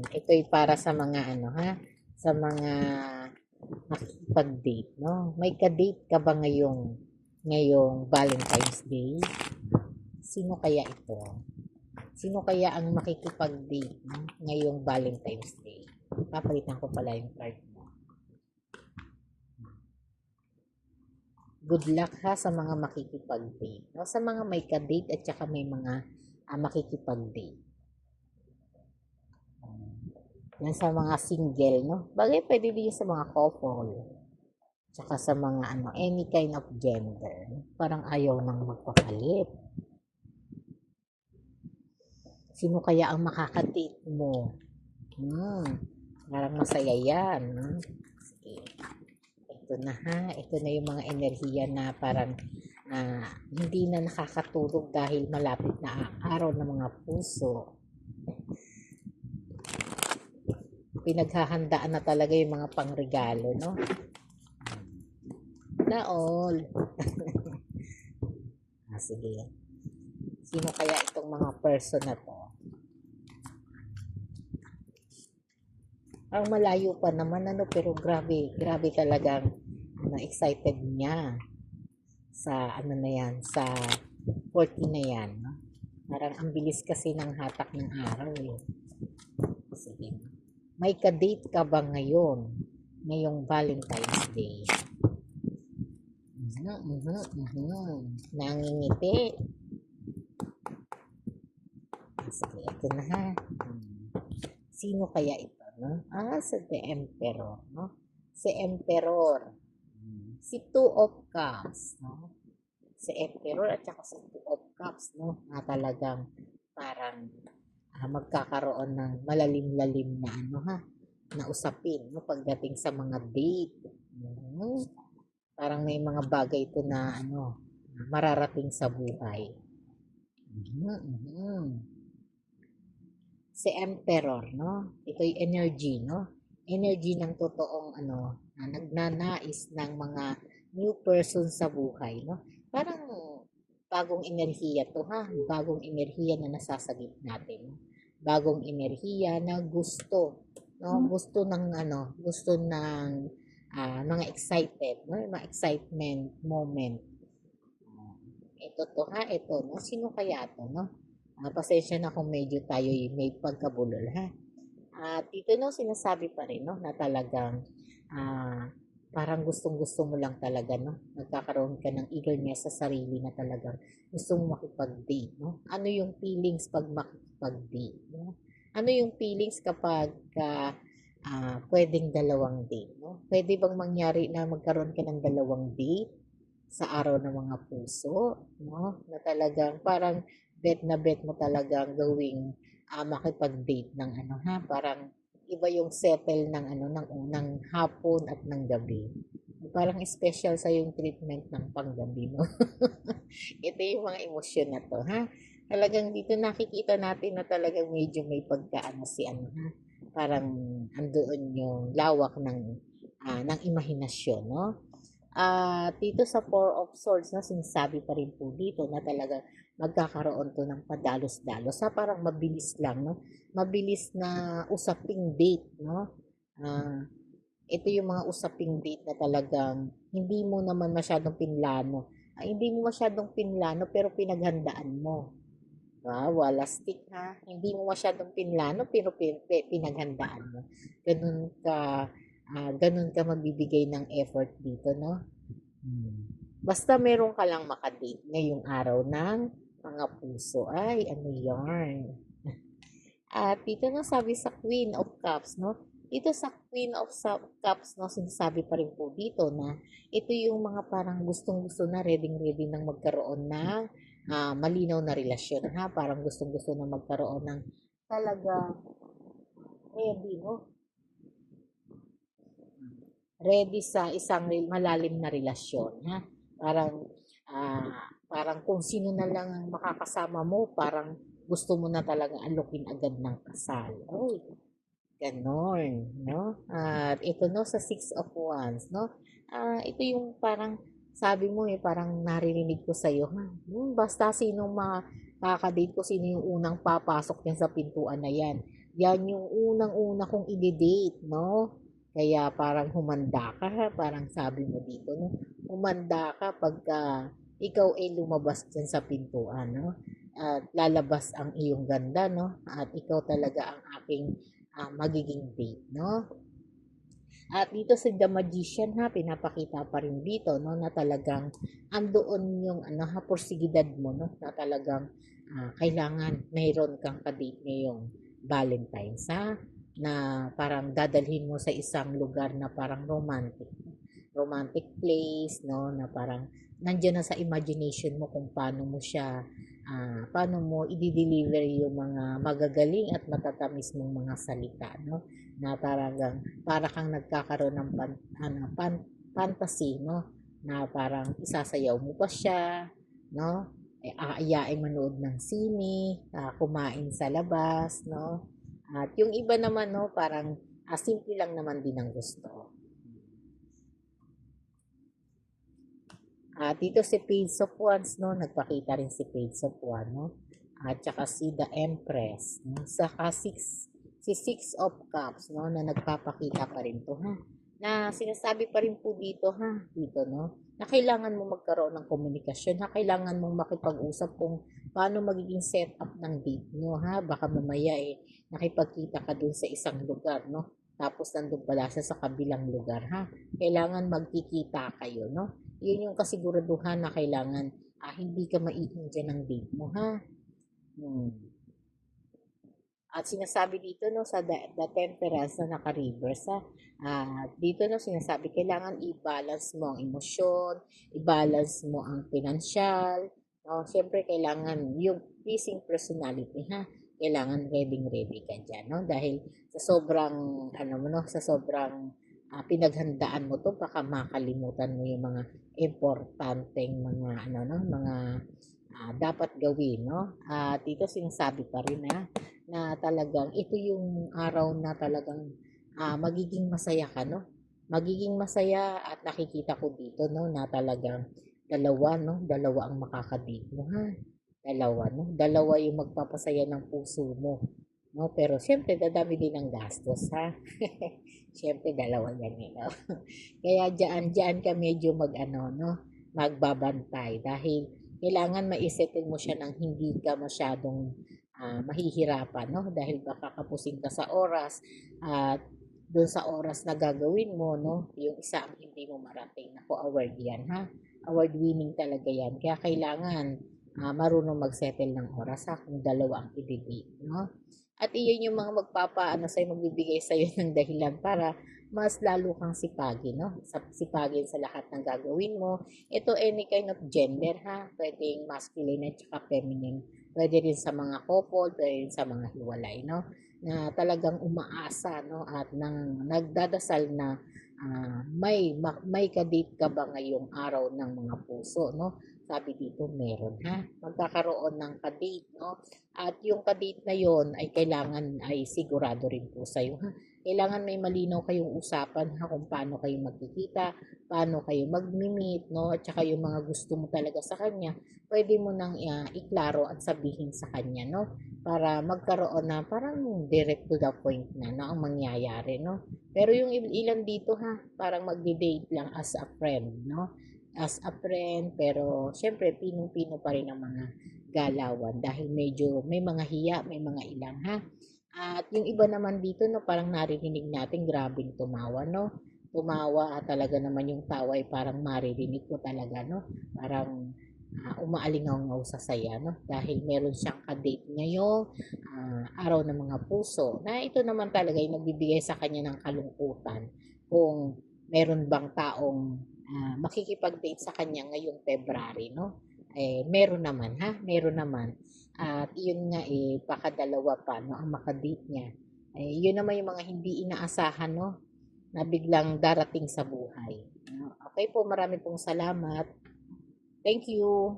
Ito'y para sa mga ano ha, sa mga nakikipag-date, no? May ka-date ka ba ngayong Valentine's Day? Sino kaya ito? Sino kaya ang makikipag-date, no? Ngayong Valentine's Day? Papalitan ko pala yung card mo. Good luck ha sa mga makikipag-date, no? Sa mga may ka-date at saka may mga makikipag-date. Yan sa mga single, no? Bagay pwede din sa mga couple. Tsaka sa mga ano, any kind of gender. Parang ayaw nang magpapalit. Sino kaya ang makaka-date mo? Parang masaya yan. Sige. Ito na ha. Ito na yung mga enerhiya na parang hindi na nakakatulog dahil malapit na araw ng mga puso. Pinaghahandaan na talaga yung mga pangregalo, no? Na all. Sige. Sino kaya itong mga person na to? Ang malayo pa naman, ano, pero grabe talagang excited niya sa ano na yan, sa 40 na yan, no? Parang ang bilis kasi ng hatak ng araw, eh. Sige. May ka-date ka ba ngayong Valentine's Day? Nangingiti. Sige, ito na ha. Sino kaya ito, no? Sa The Emperor, no? Si Emperor. Si Two of Cups, no? Si Emperor at saka si Two of Cups, no? Na talagang parang magkakaroon ng malalim-lalim na ano ha, na usapin, no? Pagdating sa mga date. Parang may mga bagay ito na ano, mararating sa buhay. Si Emperor, no? Ito'y energy, no? Energy ng totoong ano, nagnanais ng mga new person sa buhay, no? Parang bagong enerhiya to ha, bagong enerhiya na nasasagip natin. Bagong enerhiya na gusto, no? Gusto ng ano, gusto ng mga excited, no? Mga excitement moment. Ito to ha, ito, no? Sino kaya to, no? Pasensya na kung medyo tayo may pagkabulol ha. At ito no, sinasabi pa rin no, na talagang parang gustong-gusto mo lang talaga no, nagkakaroon ka ng eagerness sa sarili na talagang gusto mo makipag-date no. Ano yung feelings pag makipag-date no? Ano yung feelings kapag pwedeng dalawang date no? Pwede bang mangyari na magkaroon ka ng dalawang date sa araw ng mga puso no? Na talagang parang bet na bet mo talagang gawing makipag-date ng ano ha, parang iba yung settle ng ano ng hapon at ng gabi. Parang special sa yung treatment ng panggabi no. Ito yung mga emosyon na to ha. Talagang dito nakikita natin na talagang medyo may pagkaano si ano ha. Parang andoon yung lawak ng imahinasyon no. Dito sa Four of Swords na sinasabi pa rin po dito na talaga magkakaroon to ng padalos-dalos. Parang mabilis lang, no? Mabilis na usaping date, no? Ito yung mga usaping date na talagang hindi mo naman masyadong pinlano. Hindi mo masyadong pinlano pero pinaghandaan mo. Wala stick ha. Hindi mo masyadong pinlano pero pinaghandaan mo. Ganun ka magbibigay ng effort dito, no? Basta meron ka lang makadate ngayong araw ng mga puso. Ay, ano yarn. At dito na sabi sa Queen of Cups, no? Dito sa Queen of Cups, no, sinasabi pa rin po dito na ito yung mga parang gustong-gusto na, ready-ready nang magkaroon ng malinaw na relasyon, ha? Parang gustong-gusto na magkaroon ng talaga ready, no? Ready sa isang malalim na relasyon, ha? Parang kung sino na lang ang makakasama mo, parang gusto mo na talaga alokin agad ng kasal. Oy, ganon, no? At ito no sa Six of Wands, no? Ito yung parang sabi mo parang naririnig ko sa iyo, ha? Basta sino makakadate ko, sino yung unang papasok yan sa pintuan na yan. yan yung unang-una kong i-date, no? Kaya parang humanda ka, ha? Parang sabi mo dito, no? Humanda ka pagka ikaw ay lumabas dyan sa pintuan, no? At lalabas ang iyong ganda, no? At ikaw talaga ang aking magiging date, no? At dito sa The Magician ha, pinapakita pa rin dito no na talagang andoon yung ano ha, porsigidad mo no na talagang kailangan mayroon kang kadate ngayong Valentine's ha na parang dadalhin mo sa isang lugar na parang romantic place no na parang nandiyan na sa imagination mo kung paano mo i-deliver yung mga magagaling at matatamis mong mga salita no na talagang para kang nagkakaroon ng fantasy no na parang isasayaw mo pa siya no aayain manood ng sine, kumain sa labas no at yung iba naman no parang simple lang naman din ang gusto. Dito si Page of Wands, no? Nagpakita rin si Page of Wands, no? At saka si The Empress, no? Saka si Six of Cups, no? Na nagpapakita pa rin to, ha? Na sinasabi pa rin po dito, ha? Dito, no? Na kailangan mo magkaroon ng komunikasyon, ha? Kailangan mong makipag-usap kung paano magiging setup ng date nyo, ha? Baka mamaya, nakipagkita ka dun sa isang lugar, no? Tapos nandun pala siya sa kabilang lugar, ha? Kailangan magkikita kayo, no? Yun yung kasiguraduhan na kailangan hindi ka maiinggit ng date mo, ha? Hmm. At sinasabi dito no sa the temperance na naka-reverse ha. Dito no sinasabi kailangan i-balance mo ang emosyon, i-balance mo ang financial. No, syempre kailangan yung pleasing personality ha. Kailangan ready ka diyan no dahil sa sobrang ano mo no sa sobrang pinaghandaan mo to baka makalimutan mo yung mga importanteng mga ano no mga dapat gawin no. At dito sinasabi pa rin na talagang ito yung araw na talagang magiging masaya ka, no? Magiging masaya at nakikita ko dito, no, na talagang dalawa, no? Dalawa ang makakadate mo, ha? Dalawa, no? Dalawa yung magpapasaya ng puso mo, no? Pero syempre, dadami din ang gastos, ha? Syempre, dalawa yan, no? Kaya diyan ka medyo no? Magbabantay dahil kailangan maisettle mo siya ng hindi ka masyadong mahihirapan, no? Dahil baka kapusin ka sa oras at doon sa oras na gagawin mo, no? Yung isa ang hindi mo marating. Ako, award yan, ha? Award winning talaga yan. Kaya kailangan marunong magsettle ng oras, ha? Kung dalawa ang ibibig, no? At iyon yung mga magbibigay sa'yo ng dahilan para mas lalo kang sipagin, no? Sipagin sa lahat ng gagawin mo. Ito any kind of gender, ha? Pwedeng masculine at saka feminine. Pwede rin sa mga couple, pwede rin sa mga hiwalay, no? Na talagang umaasa, no? At nagdadasal na may kadate ka ba ngayong araw ng mga puso, no? Sabi dito, meron ha. Magkakaroon ng kadate, no? At yung kadate na yon ay kailangan ay sigurado rin po sa'yo, ha? Kailangan may malinaw kayong usapan, ha? Kung paano kayo magkikita, paano kayo mag-meet, no? At saka yung mga gusto mo talaga sa kanya, pwede mo nang iklaro at sabihin sa kanya, no? Para magkaroon na parang direct to the point na ang mangyayari, no? Pero yung ilan dito, ha? Parang magde-date lang as a friend, no? As a friend, pero syempre pinong-pino pa rin ang mga galawan dahil medyo may mga hiya, may mga ilang ha. At yung iba naman dito no, parang naririnig natin grabing tumawa no. Tumawa at talaga naman yung tawa ay parang maririnig ko talaga no. Parang umaalingaw-ngaw sa saya no dahil meron siyang kadate ngayong araw ng mga puso na ito naman talaga ay nagbibigay sa kanya ng kalungkutan kung meron bang taong makikipag-date sa kanya ngayong February, no? Meron naman, ha? Meron naman. At yun nga, pakadalawa pa, no? Ang makadate niya. Yun naman yung mga hindi inaasahan, no? Na biglang darating sa buhay. Okay po, marami pong salamat. Thank you.